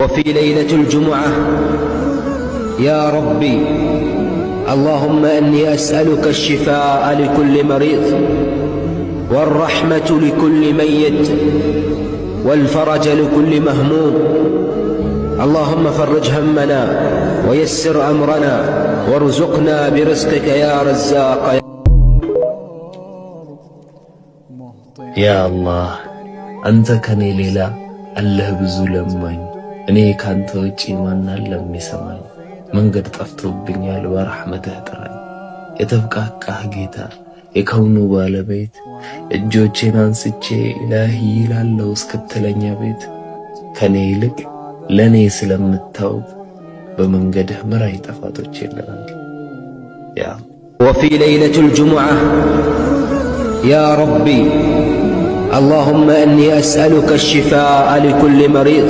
وفي ليلة الجمعة يا ربي اللهم إني أسألك الشفاء لكل مريض والرحمة لكل ميت والفرج لكل مهموم. اللهم فرج همنا ويسر أمرنا وارزقنا برزقك يا رزاق. يا الله أنت كني ليلى الله بزلمين እኔ ካንተ ውጪ ማን አለ የሚሰማኝ? መንገድ ጠፍቶብኛል በረህመትህ ጥራኝ። የተብቃቃህ ጌታ የከውኑ ባለቤት እጆቼን አንስቼ ኢላሂ ይላለው እስክትለኛ ቤት ከኔ ይልቅ ለኔ ስለምታውቅ በመንገድህ ምራኝ ጠፋቶቼ ይለናል። ያ وفي ليلة الجمعة يا ربي اللهم إني أسألك الشفاء لكل مريض